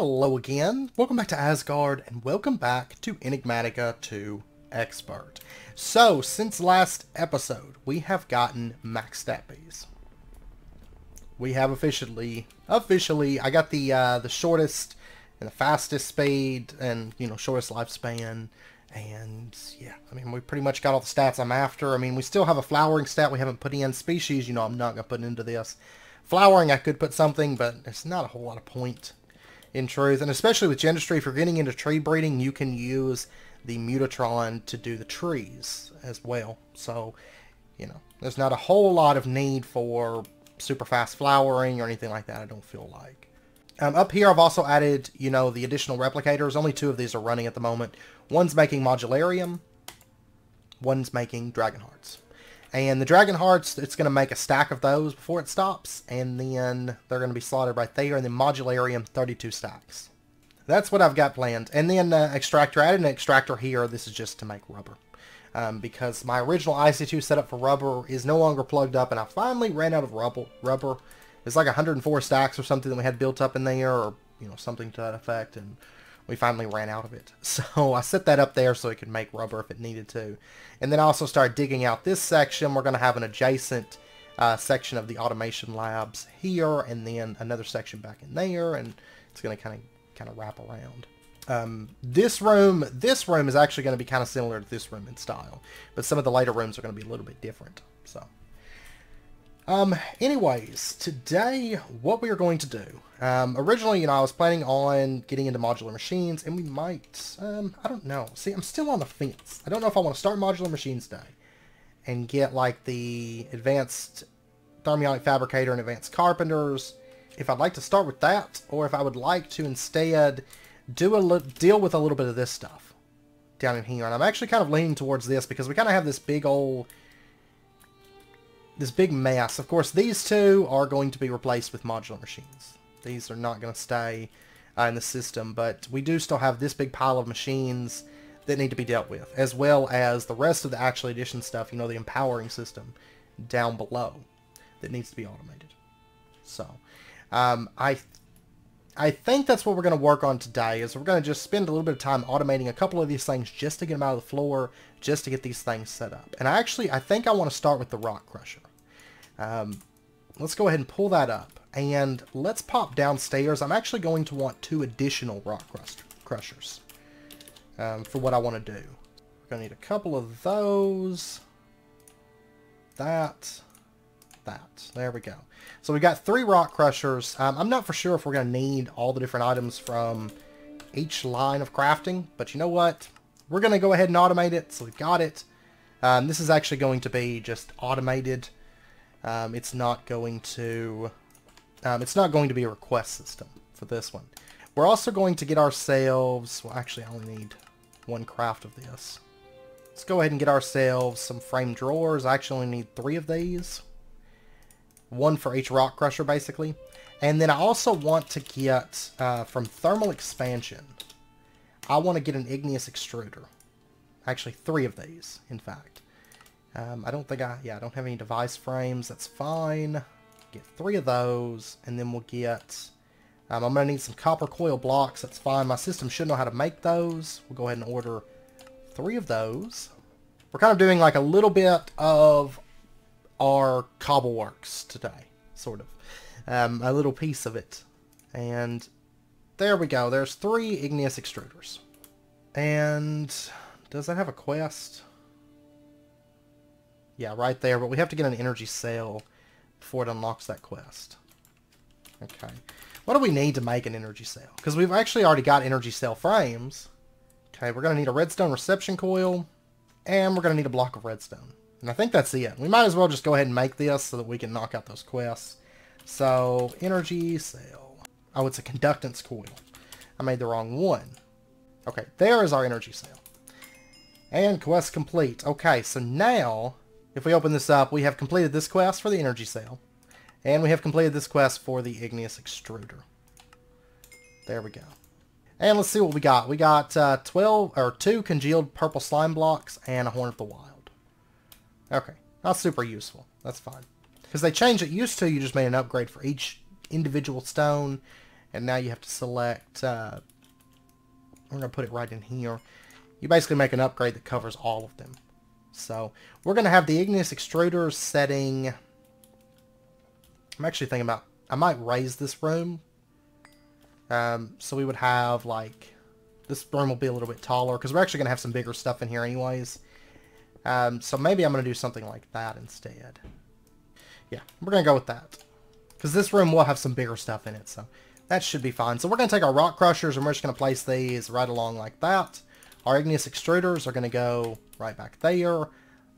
Hello again, welcome back to Asgard, and welcome back to Enigmatica 2 Expert. So, since last episode, we have gotten maxed out bees. We have officially, I got the shortest and the fastest speed, and, shortest lifespan, and, yeah, I mean, we pretty much got all the stats I'm after. I mean, we still have a flowering stat we haven't put in. Species, I'm not going to put into this. Flowering, I could put something, but there's not a whole lot of point. In truth, and especially with Gendustry, if you're getting into tree breeding, you can use the Mutatron to do the trees as well. So, there's not a whole lot of need for super fast flowering or anything like that, I don't feel like. Up here, I've also added, the additional replicators. Only 2 of these are running at the moment. One's making Modularium, one's making Dragon Hearts. And the Dragon Hearts, it's going to make a stack of those before it stops, and then they're going to be slotted right there, and then Modularium, 32 stacks. That's what I've got planned. And then Extractor, I added an Extractor here. This is just to make rubber. Because my original IC2 setup for rubber is no longer plugged up, and I finally ran out of rubber. It's like 104 stacks or something that we had built up in there, or something to that effect, and we finally ran out of it. So I set that up there so it could make rubber if it needed to. And then I also started digging out this section. We're going to have an adjacent section of the automation labs here, and then another section back in there, and it's going to kind of wrap around. This room is actually going to be kind of similar to this room in style, but some of the later rooms are going to be a little bit different. So, anyways, today what we are going to do. Originally, I was planning on getting into modular machines, and we might, I don't know. See, I'm still on the fence. I don't know if I want to start modular machines today and get, like, the advanced thermionic fabricator and advanced carpenters, if I'd like to start with that, or if I would like to instead deal with a little bit of this stuff down in here. And I'm actually kind of leaning towards this because we kind of have this big mess. Of course, these 2 are going to be replaced with modular machines. These are not going to stay in the system, but we do still have this big pile of machines that need to be dealt with, as well as the rest of the actual addition stuff, the empowering system down below that needs to be automated. So, I think that's what we're going to work on today, is we're going to just spend a little bit of time automating a couple of these things just to get them out of the floor, just to get these things set up. And I think I want to start with the Rock Crusher. Let's go ahead and pull that up, and let's pop downstairs. I'm actually going to want 2 additional Rock Crushers for what I want to do. We're going to need a couple of those, that. There we go. So we got 3 Rock Crushers. I'm not for sure if we're going to need all the different items from each line of crafting, but you know what? We're going to go ahead and automate it, so we've got it. This is actually going to be just automated. It's not going to be a request system for this one. We're also going to get ourselves, well, actually I only need 1 craft of this. Let's go ahead and get ourselves some frame drawers. I actually only need 3 of these. 1 for each Rock Crusher, basically. And then I also want to get, from Thermal Expansion, I want to get an Igneous Extruder. Actually, 3 of these, in fact. I don't have any device frames. That's fine. Get 3 of those, and then we'll get, I'm going to need some copper coil blocks. That's fine. My system should know how to make those. We'll go ahead and order 3 of those. We're kind of doing like a little bit of our cobble works today, sort of. A little piece of it. And there we go. There's 3 Igneous Extruders. And does that have a quest? Yeah, right there, but we have to get an energy cell before it unlocks that quest. Okay. What do we need to make an energy cell? Because we've actually already got energy cell frames. Okay, we're going to need a redstone reception coil, and we're going to need a block of redstone. And I think that's it. We might as well just go ahead and make this so that we can knock out those quests. So, energy cell. Oh, it's a conductance coil. I made the wrong one. Okay, there is our energy cell. And quest complete. Okay, so now, if we open this up, we have completed this quest for the energy cell. And we have completed this quest for the Igneous Extruder. There we go. And let's see what we got. We got 2 congealed purple slime blocks and a Horn of the Wild. Okay, not super useful. That's fine. Because they changed it. Used to, you just made an upgrade for each individual stone. And now you have to select, we're going to put it right in here. You basically make an upgrade that covers all of them. So we're going to have the igneous extruder setting. I'm actually thinking about, I might raise this room. So we would have like, this room will be a little bit taller because we're actually going to have some bigger stuff in here anyways. So maybe I'm going to do something like that instead. Yeah, we're going to go with that. Because this room will have some bigger stuff in it, so that should be fine. So we're going to take our rock crushers and we're just going to place these right along like that. Our igneous extruders are going to go right back there.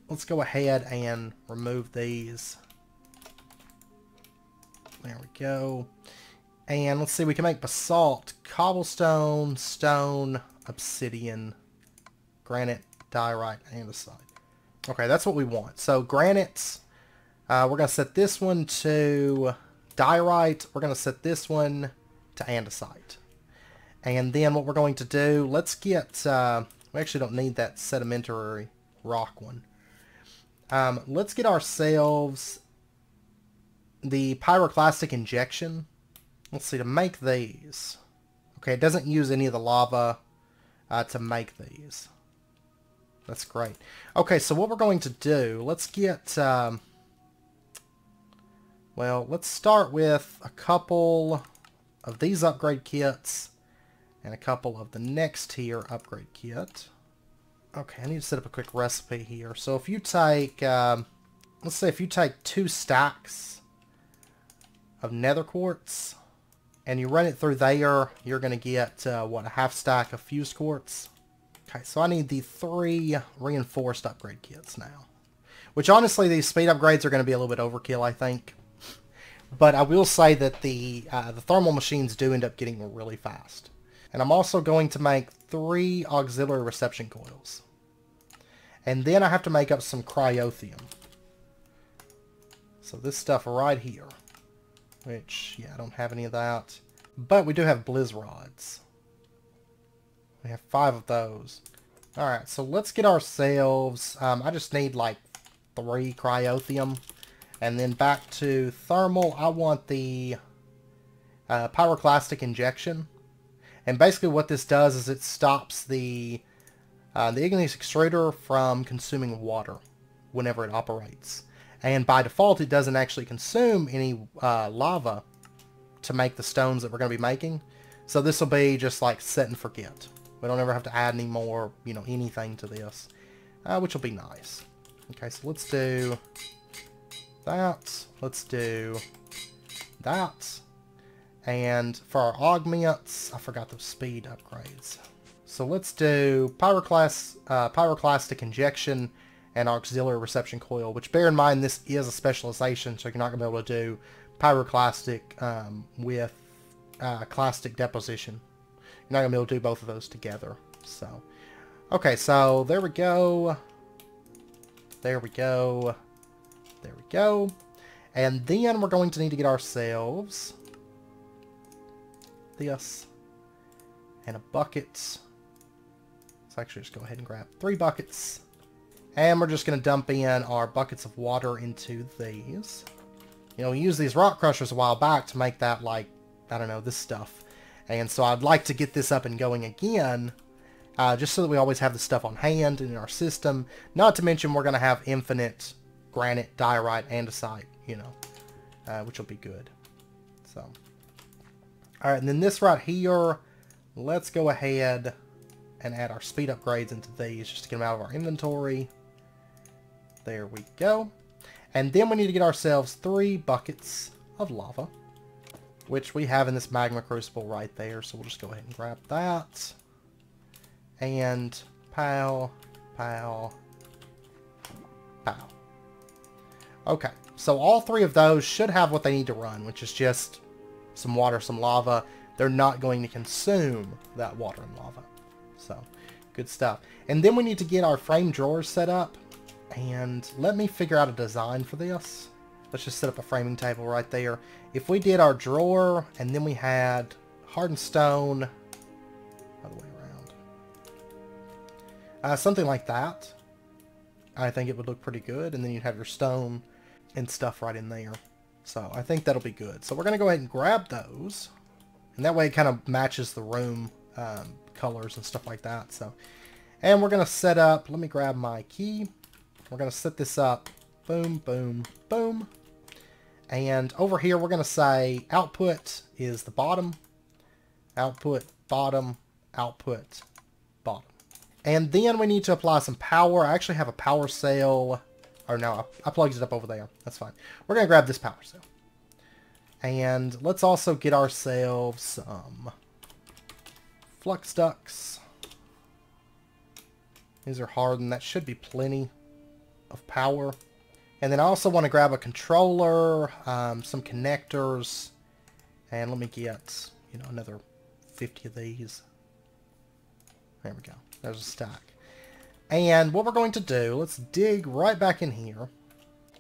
Let's go ahead and remove these. There we go. And let's see, we can make basalt, cobblestone, stone, obsidian, granite, diorite, andesite. Okay, that's what we want. So granites, we're going to set this one to diorite. We're going to set this one to andesite. And then what we're going to do, let's get, we actually don't need that sedimentary rock one. Let's get ourselves the Pyroclastic Injection. Let's see, to make these. Okay, it doesn't use any of the lava to make these. That's great. Okay, so what we're going to do, let's get, well, let's start with a couple of these upgrade kits and a couple of the next tier upgrade kit. Okay, I need to set up a quick recipe here. So if you take, let's say if you take 2 stacks of nether quartz and you run it through there, you're going to get, what, a half stack of fused quartz. Okay, so I need the 3 reinforced upgrade kits now. Which honestly, these speed upgrades are going to be a little bit overkill, I think. But I will say that the thermal machines do end up getting really fast. And I'm also going to make 3 auxiliary reception coils. And then I have to make up some cryothium. So this stuff right here. Which, yeah, I don't have any of that. But we do have blizz rods. We have 5 of those. Alright, so let's get ourselves, I just need like 3 cryothium. And then back to thermal, I want the Pyroclastic Injection. And basically what this does is it stops the igneous extruder from consuming water whenever it operates. And by default, it doesn't actually consume any lava to make the stones that we're going to be making. So this will be just like set and forget. We don't ever have to add any more, you know, anything to this, which will be nice. Okay, so let's do that. Let's do that. And for our augments, I forgot the speed upgrades. So let's do Pyroclastic Injection and Auxiliary Reception Coil, which bear in mind this is a specialization, so you're not going to be able to do Pyroclastic with Clastic Deposition. You're not going to be able to do both of those together. So, okay, so there we go. There we go. There we go. And then we're going to need to get ourselves this and a bucket. So actually just go ahead and grab 3 buckets. And we're just going to dump in our buckets of water into these. You know, we used these rock crushers a while back to make that, like, I don't know, this stuff. And so I'd like to get this up and going again, just so that we always have the stuff on hand and in our system. Not to mention we're going to have infinite granite, diorite, andesite, you know, which will be good. So, all right, and then this right here, let's go ahead and add our speed upgrades into these just to get them out of our inventory. There we go. And then we need to get ourselves 3 buckets of lava, which we have in this magma crucible right there. So we'll just go ahead and grab that. And pow, pow, pow. Okay, so all 3 of those should have what they need to run, which is just some water, some lava. They're not going to consume that water and lava. So, good stuff. And then we need to get our frame drawers set up. And let me figure out a design for this. Let's just set up a framing table right there. If we did our drawer, and then we had hardened stone, other way around, something like that, I think it would look pretty good. And then you'd have your stone and stuff right in there. So I think that'll be good. So we're going to go ahead and grab those. And that way it kind of matches the room colors and stuff like that. So, and we're going to set up, let me grab my key. We're going to set this up. Boom, boom, boom. And over here we're going to say output is the bottom. Output, bottom, output, bottom. And then we need to apply some power. I actually have a power cell. Or no, I plugged it up over there. That's fine. We're going to grab this power cell. And let's also get ourselves some flux ducts. These are hardened. That should be plenty of power. And then I also want to grab a controller, some connectors, and let me get, you know, another 50 of these. There we go. There's a stack. And what we're going to do, let's dig right back in here.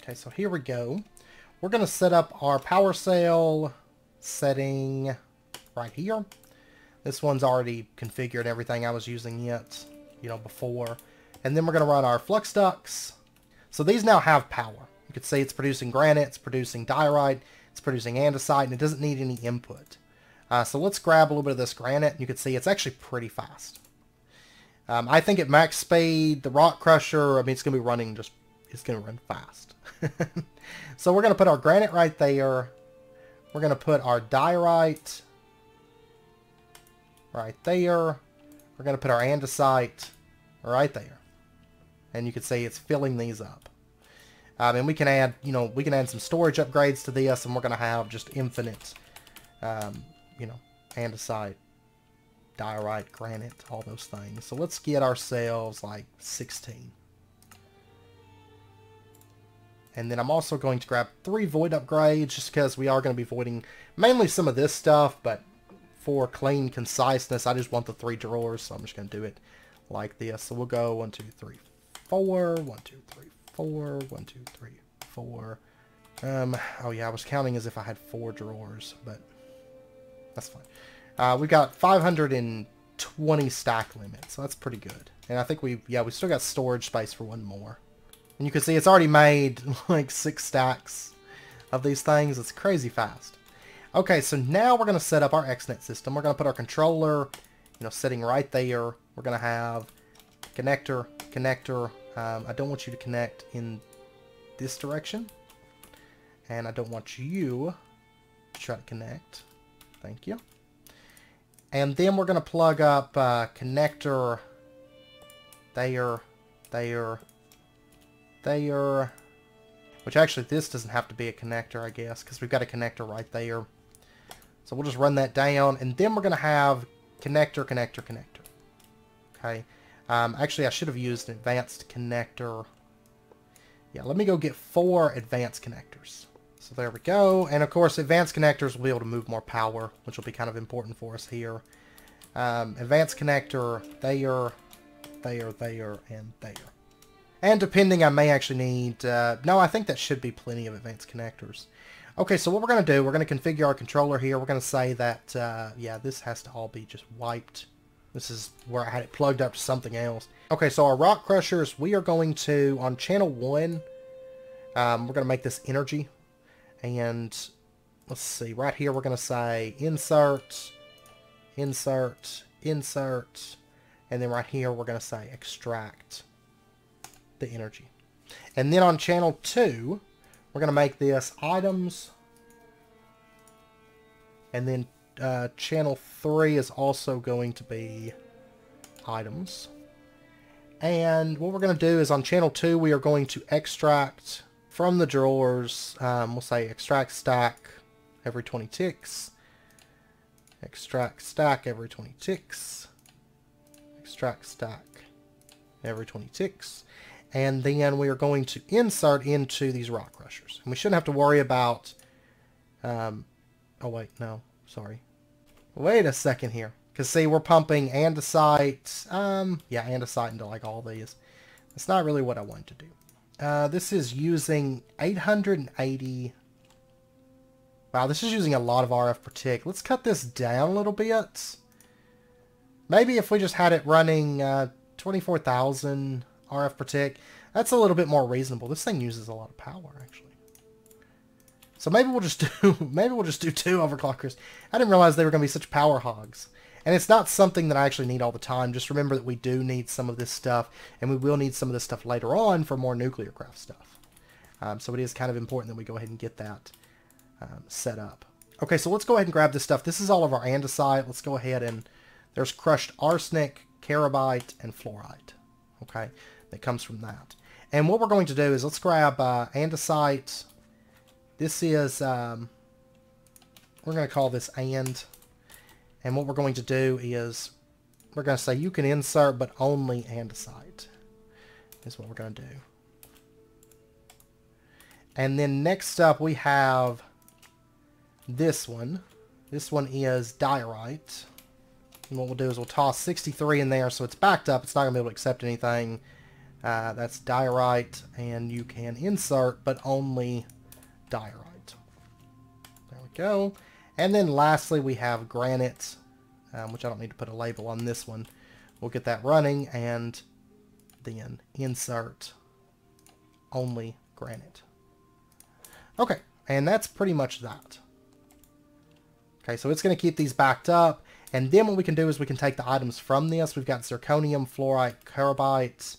Okay, so here we go. We're going to set up our power cell setting right here. This one's already configured everything I was using it, you know, before. And then we're going to run our flux ducts. So these now have power. You could see it's producing granite, it's producing diorite, it's producing andesite, and it doesn't need any input. So let's grab a little bit of this granite. You can see it's actually pretty fast. I think at max speed, the rock crusher, I mean, it's going to be running just, it's going to run fast. So we're going to put our granite right there. We're going to put our diorite right there. We're going to put our andesite right there. And you can see it's filling these up. And we can add, you know, we can add some storage upgrades to this, and we're going to have just infinite, you know, andesite, diorite, granite, all those things. So let's get ourselves like 16. And then I'm also going to grab 3 void upgrades, just because we are going to be voiding mainly some of this stuff, but for clean conciseness, I just want the 3 drawers, so I'm just going to do it like this. So we'll go 1, 2, 3, 4, 1, 2, 3, 4, 1, 2, 3, 4. Oh yeah, I was counting as if I had 4 drawers, but that's fine. We've got 520 stack limit, so that's pretty good. And I think we still got storage space for 1 more. And you can see it's already made like 6 stacks of these things. It's crazy fast. Okay, so now we're going to set up our XNet system. We're going to put our controller, you know, sitting right there. We're going to have connector, connector. I don't want you to connect in this direction. And I don't want you to try to connect. Thank you. And then we're going to plug up connector there, there, there. Which actually this doesn't have to be a connector, I guess, because we've got a connector right there. So we'll just run that down. And then we're going to have connector, connector, connector. Okay. Actually, I should have used an advanced connector. Yeah, let me go get 4 advanced connectors. So there we go. And of course, advanced connectors will be able to move more power, which will be kind of important for us here. Advanced connector there, there, there, and there. And depending, I may actually need... no, I think that should be plenty of advanced connectors. Okay, so what we're going to do, we're going to configure our controller here. We're going to say that, yeah, this has to all be just wiped. This is where I had it plugged up to something else. Okay, so our rock crushers, we are going to, on channel 1, we're going to make this energy. And let's see, right here we're going to say insert, insert, insert. And then right here we're going to say extract the energy. And then on channel 2, we're going to make this items. And then channel 3 is also going to be items. And what we're going to do is on channel 2, we are going to extract from the drawers. We'll say extract stack every 20 ticks. Extract stack every 20 ticks. Extract stack every 20 ticks. And then we are going to insert into these rock crushers. And we shouldn't have to worry about... oh, wait, no. Sorry. Wait a second here. Because, see, we're pumping andesite. Yeah, andesite into, like, all these. That's not really what I want to do. This is using 880... Wow, this is using a lot of RF per tick. Let's cut this down a little bit. Maybe if we just had it running 24,000... RF per tick. That's a little bit more reasonable. This thing uses a lot of power, actually. So maybe we'll just do maybe we'll just do 2 overclock crystals. I didn't realize they were going to be such power hogs. And it's not something that I actually need all the time. Just remember that we do need some of this stuff, and we will need some of this stuff later on for more nuclear craft stuff. So it is kind of important that we go ahead and get that set up. Okay, so let's go ahead and grab this stuff. This is all of our andesite. Let's go ahead and... There's crushed arsenic, carabite, and fluorite. Okay, that comes from that. And what we're going to do is let's grab andesite. This is... we're going to call this and. And what we're going to do is... We're going to say you can insert, but only andesite. Is what we're going to do. And then next up we have... This one. This one is diorite. And what we'll do is we'll toss 63 in there so it's backed up. It's not going to be able to accept anything. That's diorite. And you can insert, but only diorite. There we go. And then lastly we have granite, which I don't need to put a label on this one. We'll get that running and then insert only granite. Okay, and that's pretty much that. Okay, so it's going to keep these backed up. And then what we can do is we can take the items from this. We've got zirconium, fluorite, carabite.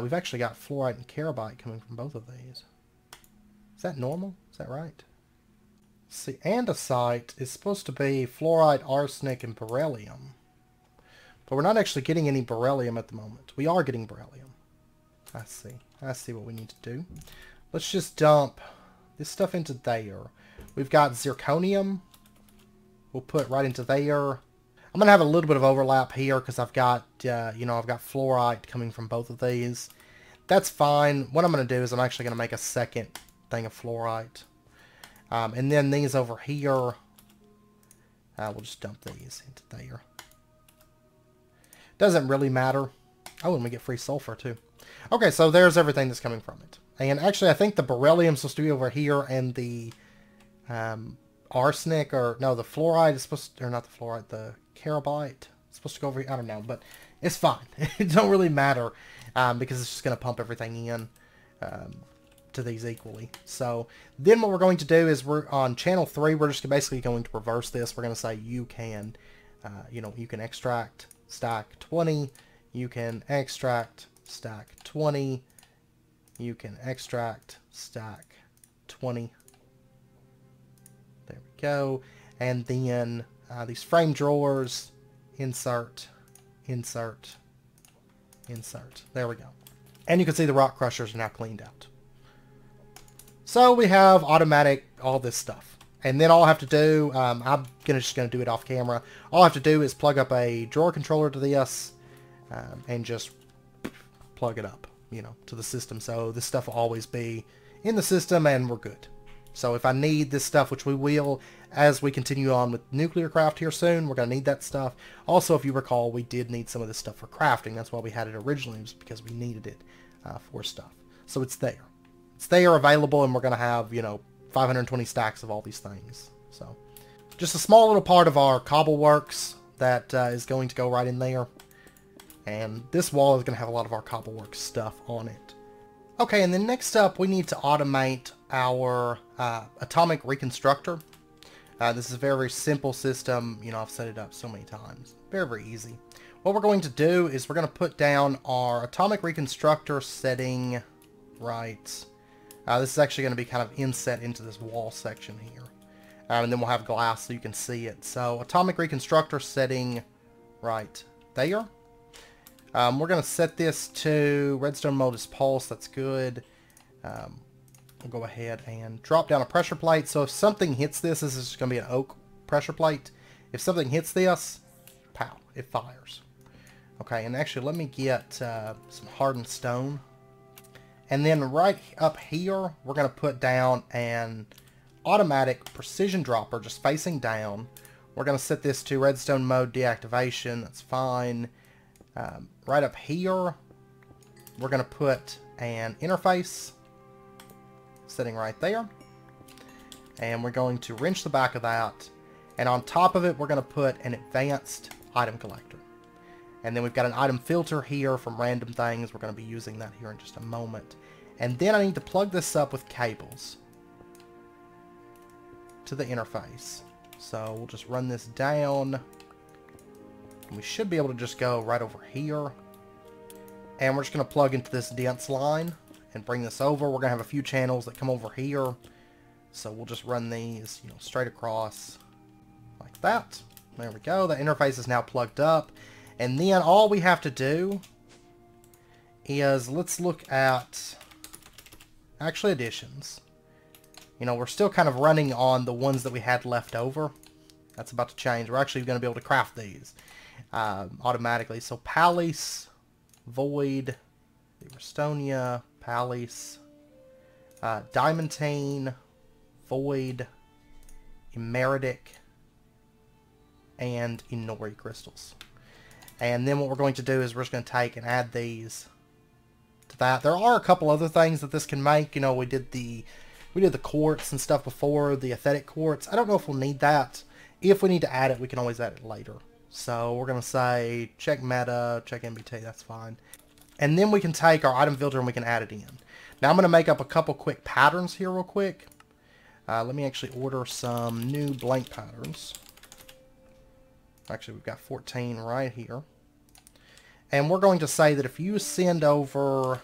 We've actually got fluorite and carabite coming from both of these. Is that normal? Is that right? See, andesite is supposed to be fluorite, arsenic, and beryllium. But we're not actually getting any beryllium at the moment. We are getting beryllium. I see. I see what we need to do. Let's just dump this stuff into there. We've got zirconium. We'll put right into there. I'm going to have a little bit of overlap here because I've got, you know, I've got fluorite coming from both of these. That's fine. What I'm going to do is I'm actually going to make a second thing of fluorite. And then these over here, we'll just dump these into there. Doesn't really matter. Oh, and we get free sulfur too. Okay, so there's everything that's coming from it. And actually, I think the beryllium is supposed to be over here, and the arsenic, or no, the fluoride is supposed to, or not the fluoride, the carabite is supposed to go over here. I don't know, but it's fine. It don't really matter because it's just going to pump everything in to these equally. So then what we're going to do is we're on channel 3. We're just basically going to reverse this. We're going to say you can, you know, you can extract stack 20. You can extract stack 20. You can extract stack 20. There we go. And then these frame drawers, insert, insert, insert. There we go. And you can see the rock crushers are now cleaned out. So we have automatic, all this stuff. And then all I have to do, I'm just going to do it off camera. All I have to do is plug up a drawer controller to this and just plug it up, you know, to the system. So this stuff will always be in the system and we're good. So if I need this stuff, which we will as we continue on with nuclear craft here soon, we're going to need that stuff. Also, if you recall, we did need some of this stuff for crafting. That's why we had it originally, was because we needed it for stuff. So it's there. It's there, available, and we're going to have, you know, 520 stacks of all these things. So just a small little part of our cobble works that is going to go right in there. And this wall is going to have a lot of our cobble works stuff on it. Okay, and then next up, we need to automate our atomic reconstructor. This is a very, very simple system. You know, I've set it up so many times. Very, very easy. What we're going to do is we're going to put down our atomic reconstructor setting right. This is actually going to be kind of inset into this wall section here. And then we'll have glass so you can see it. So atomic reconstructor setting right there. We're going to set this to redstone mode is pulse. That's good. We'll go ahead and drop down a pressure plate. So if something hits this, this is just going to be an oak pressure plate. If something hits this, pow, it fires. Okay, and actually let me get some hardened stone. And then right up here, we're going to put down an automatic precision dropper just facing down. We're going to set this to redstone mode deactivation. That's fine. Right up here, we're going to put an interface sitting right there. And we're going to wrench the back of that. And on top of it, we're going to put an advanced item collector. And then we've got an item filter here from random things. We're going to be using that here in just a moment. And then I need to plug this up with cables. to the interface. So we'll just run this down. And we should be able to just go right over here. And we're just going to plug into this dense line and bring this over. We're going to have a few channels that come over here. So we'll just run these, straight across like that. There we go. The interface is now plugged up. And then all we have to do is, let's look at actually additions. We're still kind of running on the ones that we had left over. That's about to change. We're actually going to be able to craft these automatically. So Pallice, Void, Restonia, Pallice, Diamantine, Void, Emeritic, and Inori crystals. And then what we're going to do is we're just going to take and add these to that. There are a couple other things that this can make. We did the quartz and stuff before, the aesthetic quartz. I don't know if we'll need that. If we need to add it, we can always add it later. So we're going to say check meta, check MBT, that's fine. And then we can take our item filter and we can add it in. Now I'm going to make up a couple quick patterns here real quick. Let me actually order some new blank patterns. Actually, we've got 14 right here. And we're going to say that if you send over,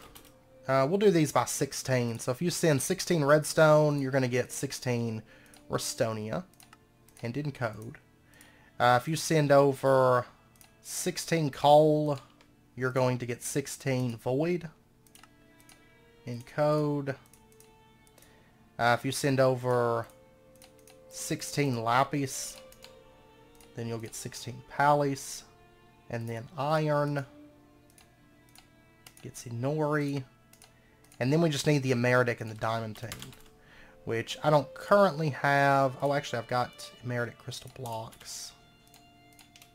we'll do these by 16. So if you send 16 redstone, you're going to get 16 Restonia and encode. If you send over 16 coal, you're going to get 16 void encode. If you send over 16 lapis, then you'll get 16 Pallice, and then iron gets Inori, and then we just need the Emeritic and the Diamantine, which I don't currently have. Oh, actually, I've got Emeritic crystal blocks.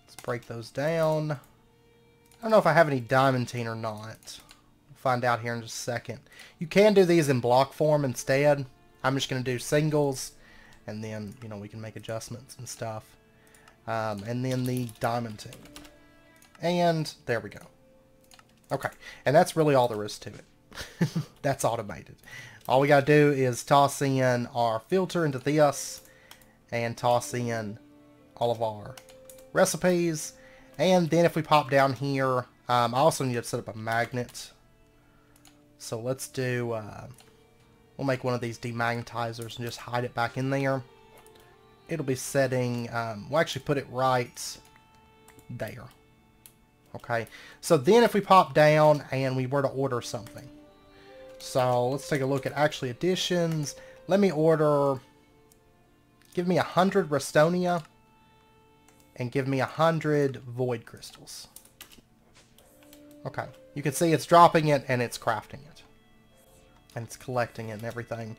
Let's break those down. I don't know if I have any Diamantine or not. We'll find out here in just a second. You can do these in block form instead. I'm just going to do singles, and then, we can make adjustments and stuff. And then the Diamantine. And there we go. Okay, and that's really all there is to it. That's automated. All we got to do is toss in our filter into this, and toss in all of our recipes. And then if we pop down here, I also need to set up a magnet. So let's do, we'll make one of these demagnetizers and just hide it back in there. It'll be setting, we'll actually put it right there. Okay, so then if we pop down and we were to order something. So let's take a look at actually additions. Let me order, give me 100 Restonia and give me 100 void crystals. Okay, you can see it's dropping it and it's crafting it. And it's collecting it and everything.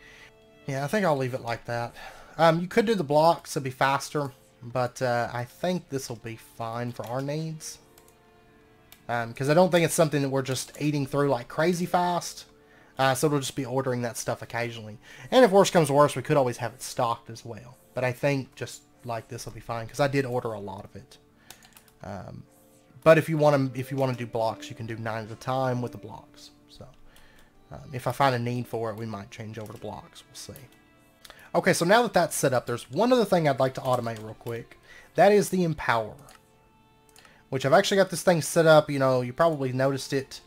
Yeah, I think I'll leave it like that. You could do the blocks, it'd be faster, but I think this will be fine for our needs. Because I don't think it's something that we're just eating through like crazy fast. So it'll just be ordering that stuff occasionally. And if worse comes to worse, we could always have it stocked as well. But I think just like this will be fine, because I did order a lot of it. But if you want to do blocks, you can do 9 at a time with the blocks. So if I find a need for it, we might change over to blocks. We'll see. Okay, so now that that's set up, there's one other thing I'd like to automate real quick. That is the Empower, which I've actually got this thing set up. You probably noticed it,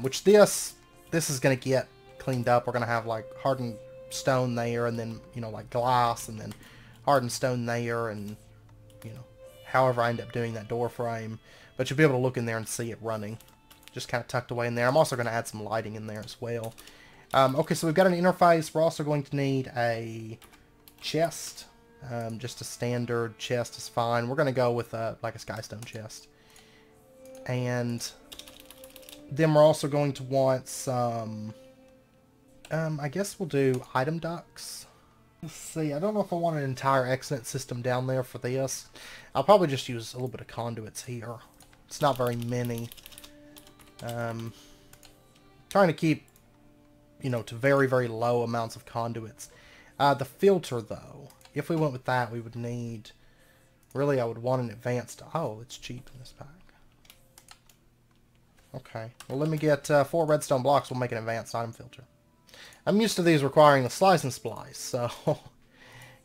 which this is going to get cleaned up. We're going to have like hardened stone there, and then, like glass, and then hardened stone there, and, however I end up doing that door frame. But you'll be able to look in there and see it running, just kind of tucked away in there. I'm also going to add some lighting in there as well. Okay, so we've got an interface. We're also going to need a chest. Just a standard chest is fine. We're going to go with like a skystone chest. And then we're also going to want some, I guess we'll do item ducts. Let's see, I don't know if I want an entire exit system down there for this. I'll probably just use a little bit of conduits here. It's not very many. Trying to keep, to very, very low amounts of conduits. The filter, though, if we went with that, we would need, really, I would want an advanced, oh, it's cheap in this pack. Okay, well, let me get 4 redstone blocks. We'll make an advanced item filter. I'm used to these requiring the slice and splice, so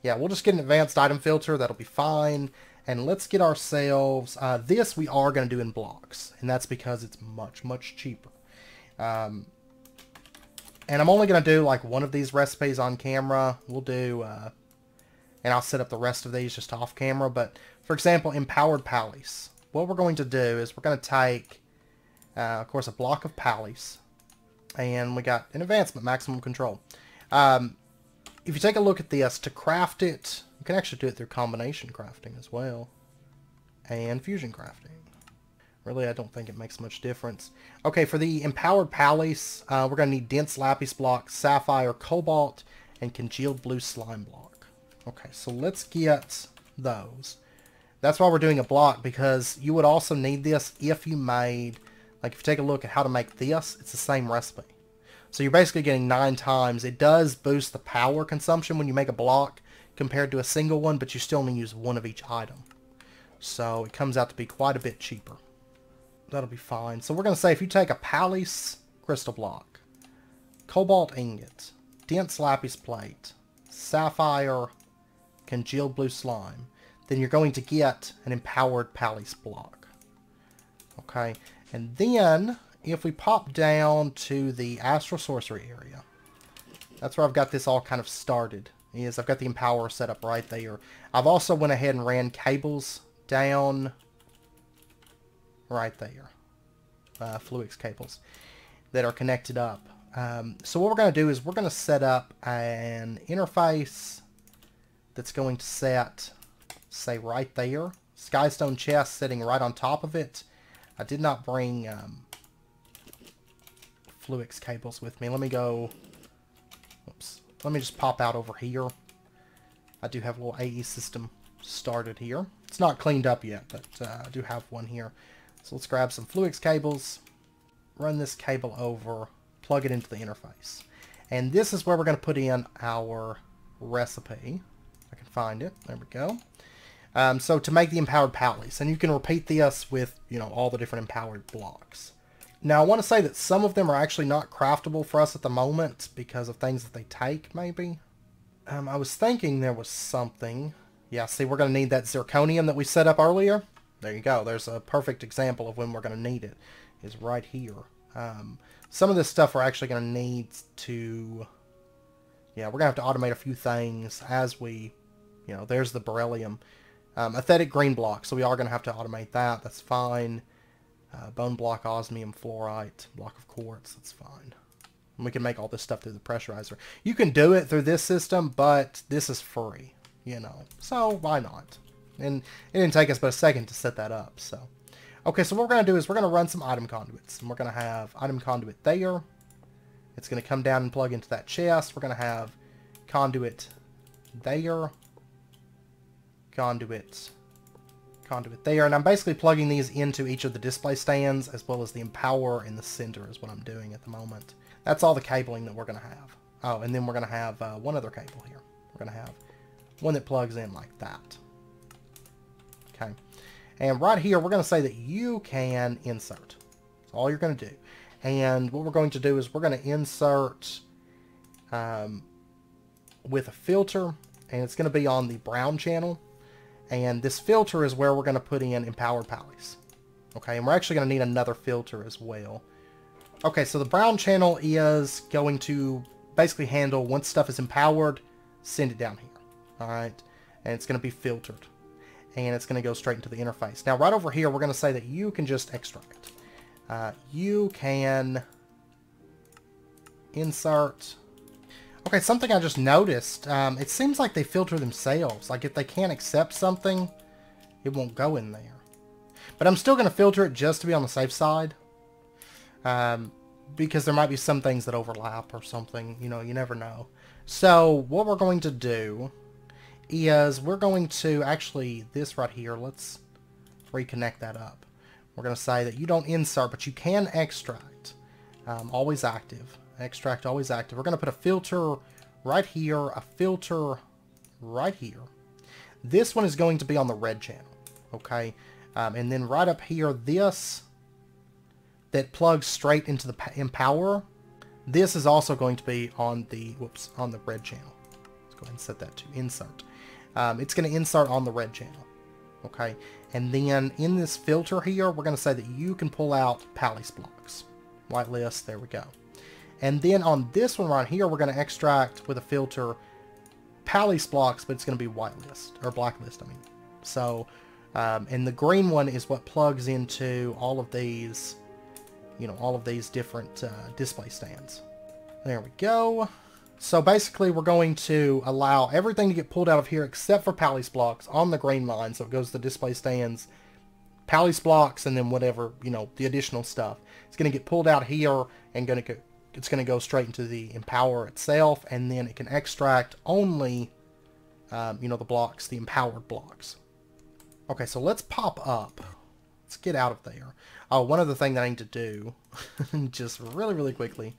Yeah, we'll just get an advanced item filter. That'll be fine. And let's get ourselves... this we are going to do in blocks. And that's because it's much, much cheaper. And I'm only going to do like one of these recipes on camera. We'll do... and I'll set up the rest of these just off camera. But, for example, Empowered Pallies. What we're going to do is we're going to take, of course, a block of Pallies. And we got an advancement, maximum control. If you take a look at this, to craft it, you can actually do it through combination crafting as well. And fusion crafting. Really, I don't think it makes much difference. Okay, for the Empowered Pallies, we're going to need Dense Lapis Block, Sapphire, Cobalt, and Congealed Blue Slime Block. Okay, so let's get those. That's why we're doing a block, because you would also need this if you made, like if you take a look at how to make this, it's the same recipe. So you're basically getting 9 times. It does boost the power consumption when you make a block compared to a single one, but you still only use one of each item. So it comes out to be quite a bit cheaper. That'll be fine. So we're going to say if you take a Pallies crystal block, Cobalt ingot, Dense Lapis plate, Sapphire, Congealed Blue slime, then you're going to get an Empowered Pallies block. Okay, and then if we pop down to the Astral Sorcery area, that's where I've got this all kind of started. Is I've got the Empower set up right there. I've also went ahead and ran cables down right there. Fluix cables that are connected up. So what we're going to do is we're going to set up an interface that's going to set, say, right there. Skystone chest sitting right on top of it. I did not bring Fluix cables with me. Let me go... Oops. Let me just pop out over here. I do have a little AE system started here. It's not cleaned up yet, but I do have one here. So let's grab some Fluix cables, run this cable over, plug it into the interface. And this is where we're going to put in our recipe. I can find it. There we go. So to make the Empowered Pallies, and you can repeat this with, you know, all the different empowered blocks. Now I want to say that some of them are actually not craftable for us at the moment because of things that they take, maybe. I was thinking there was something. Yeah, see, we're going to need that zirconium that we set up earlier. There you go. There's a perfect example of when we're going to need it. Is right here. Some of this stuff we're actually going to need to... Yeah, we're going to have to automate a few things as we... You know, there's the beryllium. Athetic green block, so we are going to have to automate that. That's fine. Bone block, osmium, fluorite, block of quartz. That's fine. And we can make all this stuff through the pressurizer. You can do it through this system, but this is free, you know. So why not? And it didn't take us but a second to set that up. So, okay, so what we're going to do is we're going to run some item conduits. And we're going to have item conduit there. It's going to come down and plug into that chest. We're going to have conduit there. Conduit there, and I'm basically plugging these into each of the display stands as well as the Empower in the center is what I'm doing at the moment. That's all the cabling that we're going to have. Oh, and then we're going to have one other cable here. We're going to have one that plugs in like that. Okay, and right here we're going to say that you can insert. That's all you're going to do. And what we're going to do is we're going to insert with a filter, and it's going to be on the brown channel. And this filter is where we're going to put in Empowered Pallies. Okay, and we're actually going to need another filter as well. Okay, so the brown channel is going to basically handle, once stuff is empowered, send it down here. Alright, and it's going to be filtered. And it's going to go straight into the interface. Now, right over here, we're going to say that you can just extract. You can insert... Okay, something I just noticed, it seems like they filter themselves. Like, if they can't accept something, it won't go in there. But I'm still going to filter it just to be on the safe side. Because there might be some things that overlap or something. You know, you never know. So, what we're going to do is we're going to, actually, this right here, let's reconnect that up. We're going to say that you don't insert, but you can extract. Always active. Extract always active. We're going to put a filter right here, a filter right here. This one is going to be on the red channel, okay? And then right up here, this that plugs straight into the Empower, this is also going to be on the, on the red channel. Let's go ahead and set that to insert. it's going to insert on the red channel. Okay, and then in this filter here, we're going to say that you can pull out Palace blocks. Whitelist, there we go. And then on this one right here, we're going to extract with a filter Palace blocks, but it's going to be whitelist, or blacklist, I mean. So, and the green one is what plugs into all of these, you know, all of these different display stands. There we go. So basically, we're going to allow everything to get pulled out of here except for Palace blocks on the green line. So it goes to the display stands, Palace blocks, and then whatever, you know, the additional stuff. It's going to get pulled out here and it's going to go straight into the Empower itself, and then it can extract only, you know, the blocks, the empowered blocks. Okay, so let's pop up. Let's get out of there. Oh, one other thing that I need to do, just really, really quickly,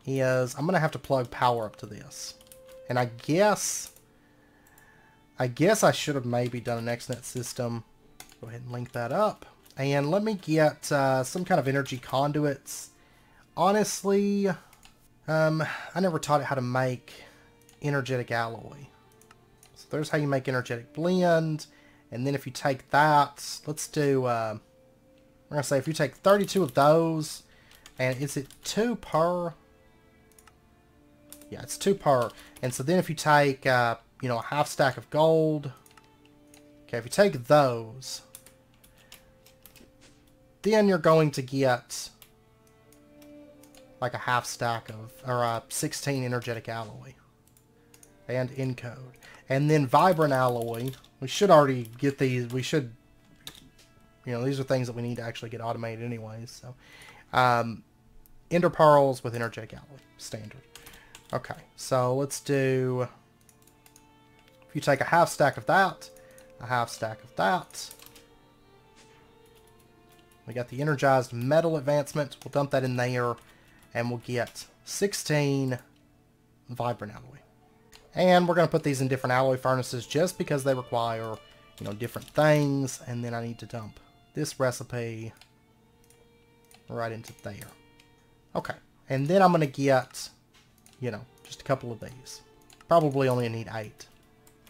is I'm going to have to plug power up to this. And I guess I should have maybe done an XNet system. Go ahead and link that up. And let me get some kind of energy conduits. Honestly, I never taught it how to make energetic alloy. So there's how you make energetic blend. And then if you take that, let's do, we're going to say if you take 32 of those, and is it 2 per? Yeah, it's 2 per. And so then if you take, you know, a half stack of gold, okay, if you take those, then you're going to get like a half stack of, or 16 energetic alloy and encode. And then vibrant alloy, we should already get these, we should, you know, these are things that we need to actually get automated anyways. So, ender pearls with energetic alloy, standard. Okay, so let's do, if you take a half stack of that, a half stack of that, we got the energized metal advancement, we'll dump that in there, and we'll get 16 vibrant alloy. And we're going to put these in different alloy furnaces just because they require, you know, different things, and then I need to dump this recipe right into there. Okay, and then I'm going to get, you know, just a couple of these. Probably only need 8.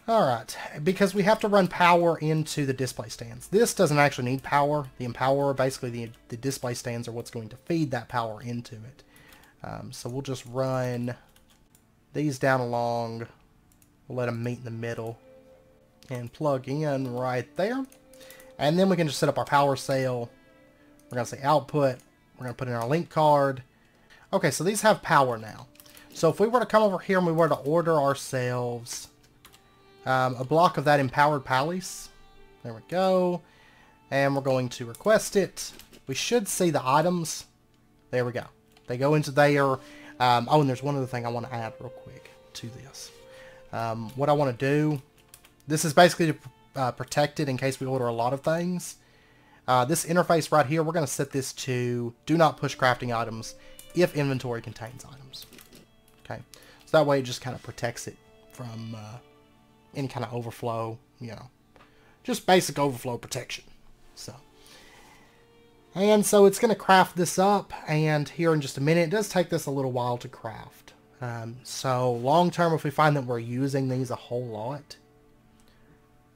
Alright, because we have to run power into the display stands. This doesn't actually need power. The Empower, basically the display stands are what's going to feed that power into it. So we'll just run these down along. We'll let them meet in the middle and plug in right there. And then we can just set up our power cell. We're going to say output. We're going to put in our link card. Okay, so these have power now. So if we were to come over here and we were to order ourselves a block of that empowered Palace. There we go. And we're going to request it. We should see the items. There we go. They go into there. Oh, and there's one other thing I want to add real quick to this. What I want to do, this is basically to protect it in case we order a lot of things. This interface right here, we're going to set this to do not push crafting items if inventory contains items. Okay, so that way it just kind of protects it from any kind of overflow, you know, just basic overflow protection. So, and so it's going to craft this up, and here in just a minute, it does take this a little while to craft. So long term, if we find that we're using these a whole lot,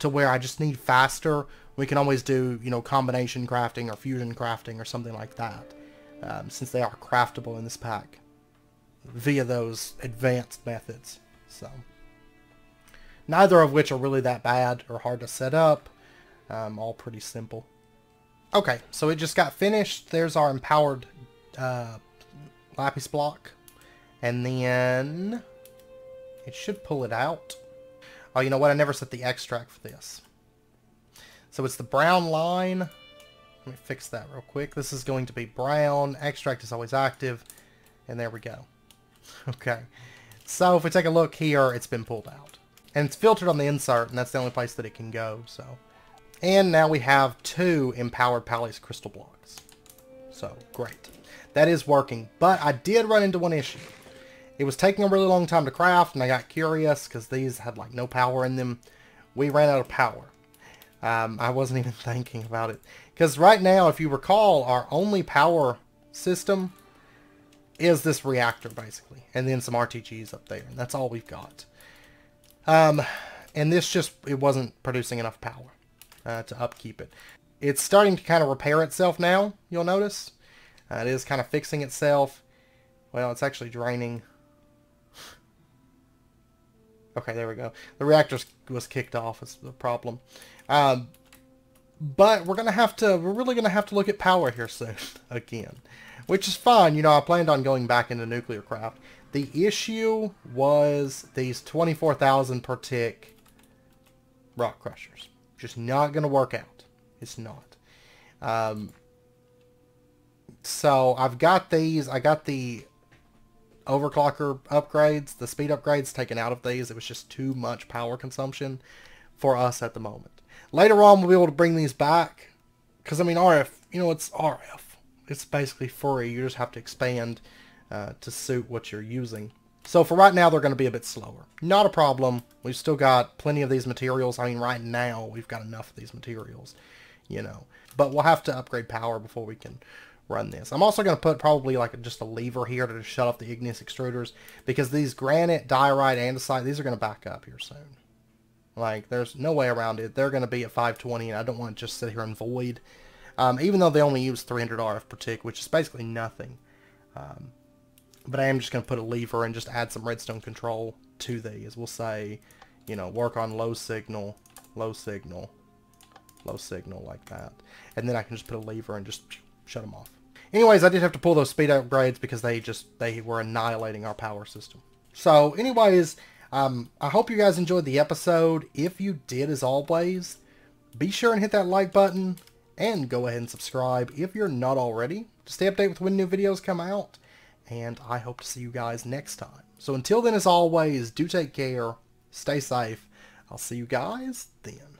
to where I just need faster, we can always do, you know, combination crafting or fusion crafting or something like that, since they are craftable in this pack via those advanced methods. So, neither of which are really that bad or hard to set up. All pretty simple. Okay, so it just got finished. There's our empowered lapis block. And then it should pull it out. Oh, you know what? I never set the extract for this. So it's the brown line. Let me fix that real quick. This is going to be brown. Extract is always active. And there we go. Okay. So if we take a look here, it's been pulled out. And it's filtered on the insert, and that's the only place that it can go. So, and now we have 2 empowered Palace crystal blocks. So, great. That is working. But I did run into one issue. It was taking a really long time to craft, and I got curious because these had like no power in them. We ran out of power. I wasn't even thinking about it. Because right now, if you recall, our only power system is this reactor, basically. And then some RTGs up there. And that's all we've got. And this just, it wasn't producing enough power to upkeep it. It's starting to kind of repair itself now, you'll notice. It is kind of fixing itself. Well, it's actually draining. Okay, there we go. The reactor was kicked off. It's the problem. But we're really gonna have to look at power here soon again, which is fine. You know, I planned on going back into nuclear craft. The issue was these 24,000 per tick rock crushers. Just not gonna work out. It's not. So I've got these. I got the overclocker upgrades, the speed upgrades taken out of these. It was just too much power consumption for us at the moment. Later on, we'll be able to bring these back. Because, I mean, RF, you know, it's RF. It's basically free. You just have to expand to suit what you're using. So for right now, they're going to be a bit slower. Not a problem. We've still got plenty of these materials. I mean, right now, we've got enough of these materials, you know. But we'll have to upgrade power before we can run this. I'm also going to put probably like just a lever here to shut off the igneous extruders, because these granite, diorite, andesite, these are going to back up here soon. Like, there's no way around it. They're going to be at 520, and I don't want to just sit here and void. Even though they only use 300 RF per tick, which is basically nothing. But I am just going to put a lever and just add some redstone control to these. We'll say, you know, work on low signal, low signal, low signal, like that. And then I can just put a lever and just shut them off. Anyways, I did have to pull those speed upgrades because they were annihilating our power system. So anyways, I hope you guys enjoyed the episode. If you did, as always, be sure and hit that like button and go ahead and subscribe if you're not already to stay updated with when new videos come out. And I hope to see you guys next time. So until then, as always, do take care, stay safe. I'll see you guys then.